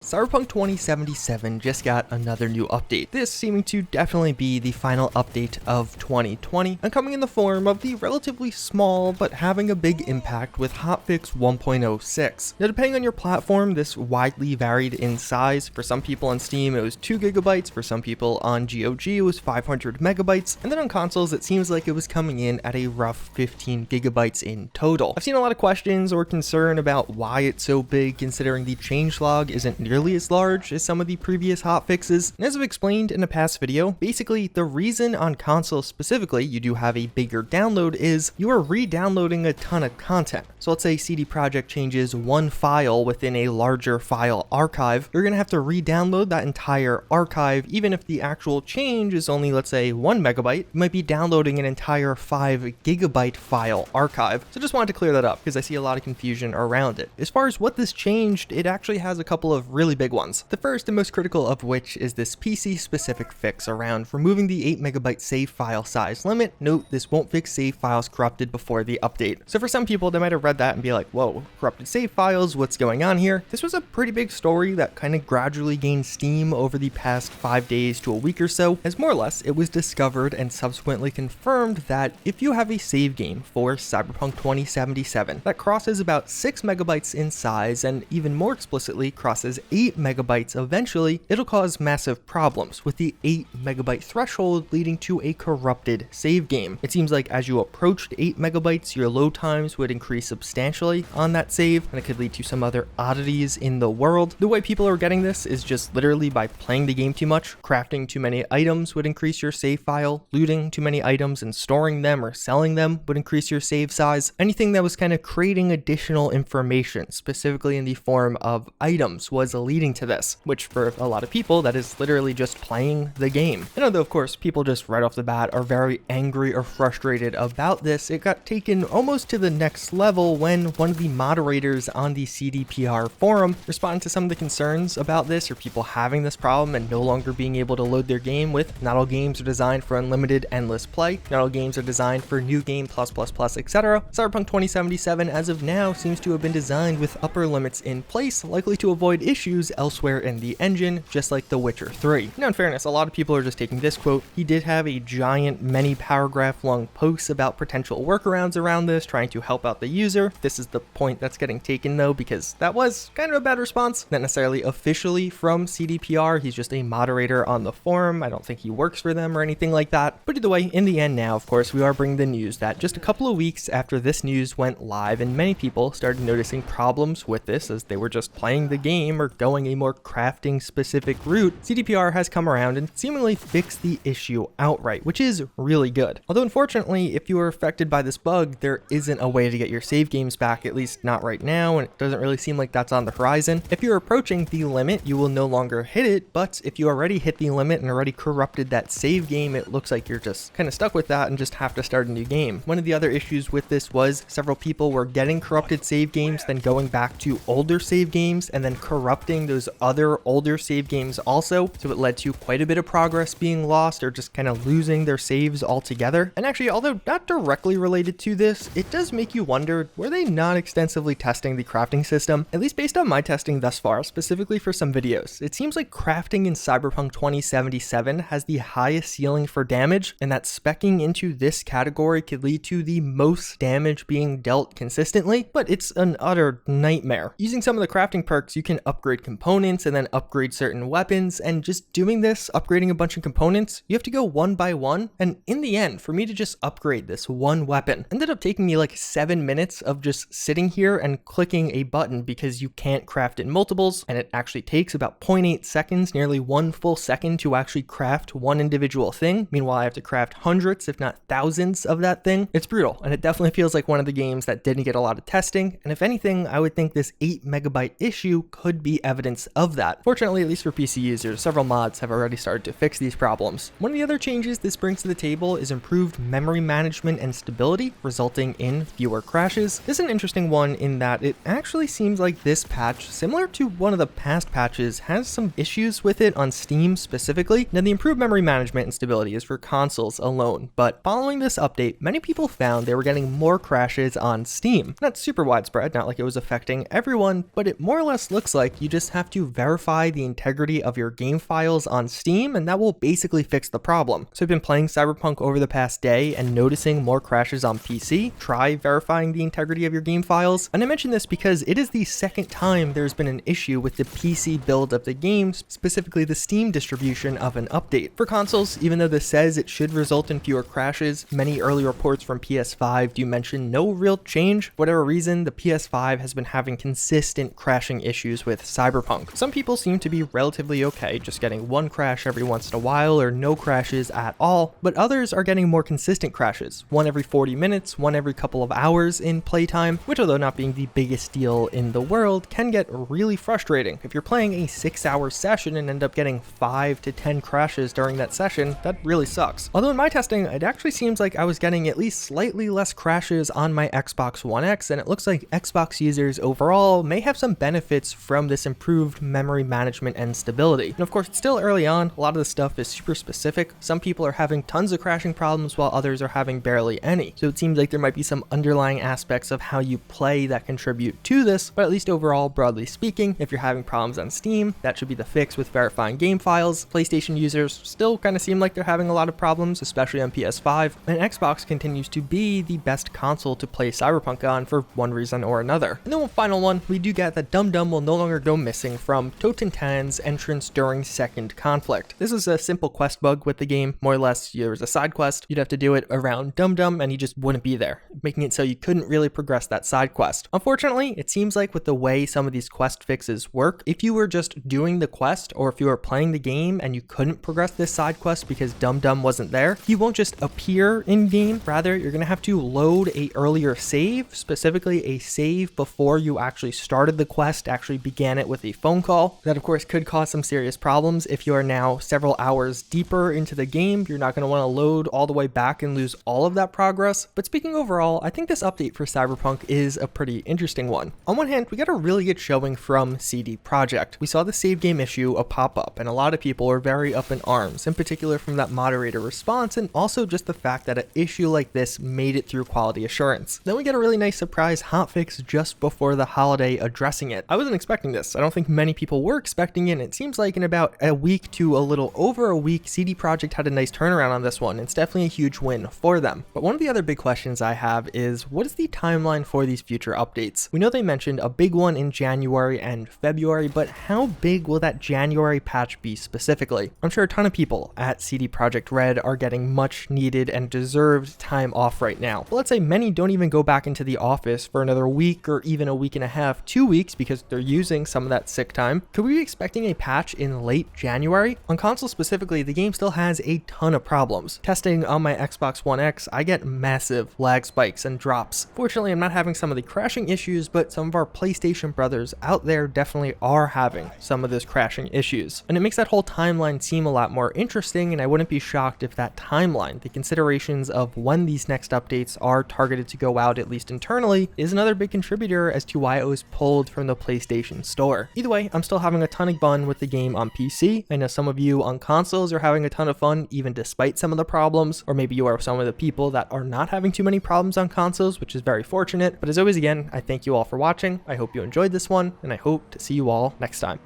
Cyberpunk 2077 just got another new update, this seeming to definitely be the final update of 2020, and coming in the form of the relatively small but having a big impact with hotfix 1.06. Now depending on your platform, this widely varied in size. For some people on Steam it was 2 gigabytes, for some people on GOG it was 500 megabytes, and then on consoles it seems like it was coming in at a rough 15 gigabytes in total. I've seen a lot of questions or concern about why it's so big considering the changelog isn't nearly as large as some of the previous hotfixes. And as I've explained in a past video, basically the reason on consoles specifically you do have a bigger download is you are re-downloading a ton of content. So let's say CD Projekt changes one file within a larger file archive, you're gonna have to re-download that entire archive. Even if the actual change is only, let's say, 1 megabyte, you might be downloading an entire 5 gigabyte file archive. So just wanted to clear that up because I see a lot of confusion around it. As far as what this changed, it actually has a couple of really big ones. The first and most critical of which is this PC specific fix around removing the 8 megabyte save file size limit. Note, this won't fix save files corrupted before the update. So for some people, they might have read that and be like, whoa, corrupted save files, what's going on here? This was a pretty big story that kind of gradually gained steam over the past 5 days to a week or so, as more or less it was discovered and subsequently confirmed that if you have a save game for Cyberpunk 2077 that crosses about 6 megabytes in size and even more explicitly crosses 8 megabytes eventually, it'll cause massive problems, with the 8 megabyte threshold leading to a corrupted save game. It seems like as you approached 8 megabytes, your load times would increase substantially on that save, and it could lead to some other oddities in the world. The way people are getting this is just literally by playing the game too much. Crafting too many items would increase your save file, looting too many items and storing them or selling them would increase your save size. Anything that was kind of creating additional information, specifically in the form of items, was leading to this, which for a lot of people that is literally just playing the game. And although of course people just right off the bat are very angry or frustrated about this, it got taken almost to the next level when one of the moderators on the CDPR forum responded to some of the concerns about this, or people having this problem and no longer being able to load their game with, not all games are designed for unlimited endless play, not all games are designed for new game plus etc. Cyberpunk 2077 as of now seems to have been designed with upper limits in place, likely to avoid issues elsewhere in the engine, just like The Witcher 3. Now in fairness, a lot of people are just taking this quote. He did have a giant many paragraph long post about potential workarounds around this, trying to help out the user. This is the point that's getting taken though, because that was kind of a bad response. Not necessarily officially from CDPR, he's just a moderator on the forum. I don't think he works for them or anything like that. But either way, in the end now, of course, we are bringing the news that just a couple of weeks after this news went live and many people started noticing problems with this as they were just playing the game or going a more crafting specific route, CDPR has come around and seemingly fixed the issue outright, which is really good. Although unfortunately, if you are affected by this bug, there isn't a way to get your save games back, at least not right now, and it doesn't really seem like that's on the horizon. If you're approaching the limit, you will no longer hit it, but if you already hit the limit and already corrupted that save game, it looks like you're just kind of stuck with that and just have to start a new game. One of the other issues with this was several people were getting corrupted save games, then going back to older save games and then corrupting those other older save games also, so it led to quite a bit of progress being lost or just kind of losing their saves altogether. And actually, although not directly related to this, it does make you wonder, were they not extensively testing the crafting system? At least based on my testing thus far, specifically for some videos, it seems like crafting in Cyberpunk 2077 has the highest ceiling for damage, and that speccing into this category could lead to the most damage being dealt consistently, but it's an utter nightmare. Using some of the crafting perks, you can upgrade components and then upgrade certain weapons, and just doing this, upgrading a bunch of components, you have to go one by one, and in the end, for me to just upgrade this one weapon ended up taking me like 7 minutes of just sitting here and clicking a button because you can't craft in multiples, and it actually takes about 0.8 seconds, nearly 1 full second to actually craft one individual thing. Meanwhile, I have to craft hundreds, if not thousands of that thing. It's brutal, and it definitely feels like one of the games that didn't get a lot of testing, and if anything, I would think this 8 megabyte issue could be evidence of that. Fortunately, at least for PC users, several mods have already started to fix these problems. One of the other changes this brings to the table is improved memory management and stability, resulting in fewer crashes. This is an interesting one in that it actually seems like this patch, similar to one of the past patches, has some issues with it on Steam specifically. Now, the improved memory management and stability is for consoles alone, but following this update, many people found they were getting more crashes on Steam. Not super widespread, not like it was affecting everyone, but it more or less looks like you you just have to verify the integrity of your game files on Steam, and that will basically fix the problem. So I've been playing Cyberpunk over the past day and noticing more crashes on PC. Try verifying the integrity of your game files. And I mention this because it is the second time there's been an issue with the PC build of the game, specifically the Steam distribution of an update. For consoles, even though this says it should result in fewer crashes, many early reports from PS5 do mention no real change. For whatever reason, the PS5 has been having consistent crashing issues with Cyberpunk. Some people seem to be relatively okay, just getting one crash every once in a while or no crashes at all, but others are getting more consistent crashes, one every 40 minutes, one every couple of hours in playtime, which, although not being the biggest deal in the world, can get really frustrating. If you're playing a 6-hour session and end up getting 5 to 10 crashes during that session, that really sucks. Although in my testing, it actually seems like I was getting at least slightly less crashes on my Xbox One X, and it looks like Xbox users overall may have some benefits from this improved memory management and stability. And of course, it's still early on. A lot of the stuff is super specific. Some people are having tons of crashing problems while others are having barely any. So it seems like there might be some underlying aspects of how you play that contribute to this, but at least overall, broadly speaking, if you're having problems on Steam, that should be the fix with verifying game files. PlayStation users still kind of seem like they're having a lot of problems, especially on PS5, and Xbox continues to be the best console to play Cyberpunk on for one reason or another. And then one final one, we do get that Dum Dum will no longer go missing from Toten Tan's entrance during second conflict. This is a simple quest bug with the game. More or less, there was a side quest. You'd have to do it around Dum Dum and he just wouldn't be there, making it so you couldn't really progress that side quest. Unfortunately, it seems like with the way some of these quest fixes work, if you were just doing the quest or if you were playing the game and you couldn't progress this side quest because Dum Dum wasn't there, he won't just appear in game. Rather, you're going to have to load a earlier save, specifically a save before you actually started the quest, actually began it with a phone call. That of course could cause some serious problems. If you are now several hours deeper into the game, you're not going to want to load all the way back and lose all of that progress. But speaking overall, I think this update for Cyberpunk is a pretty interesting one. On one hand, we got a really good showing from CD Projekt. We saw the save game issue pop up, and a lot of people were very up in arms, in particular from that moderator response, and also just the fact that an issue like this made it through quality assurance. Then we get a really nice surprise hotfix just before the holiday addressing it. I wasn't expecting this. I don't think many people were expecting it, and it seems like in about a week to a little over a week, CD Projekt had a nice turnaround on this one. It's definitely a huge win for them. But one of the other big questions I have is, what is the timeline for these future updates? We know they mentioned a big one in January and February, but how big will that January patch be specifically? I'm sure a ton of people at CD Projekt Red are getting much needed and deserved time off right now. But let's say many don't even go back into the office for another week or even a week and a half, 2 weeks, because they're using some of that sick time. Could we be expecting a patch in late January? On console specifically, the game still has a ton of problems. Testing on my Xbox One X, I get massive lag spikes and drops. Fortunately, I'm not having some of the crashing issues, but some of our PlayStation brothers out there definitely are having some of those crashing issues. And it makes that whole timeline seem a lot more interesting, and I wouldn't be shocked if that timeline, the considerations of when these next updates are targeted to go out, at least internally, is another big contributor as to why it was pulled from the PlayStation Store. Either way, I'm still having a ton of fun with the game on PC. I know some of you on consoles are having a ton of fun even despite some of the problems, or maybe you are some of the people that are not having too many problems on consoles, which is very fortunate. But as always, again, I thank you all for watching. I hope you enjoyed this one, and I hope to see you all next time.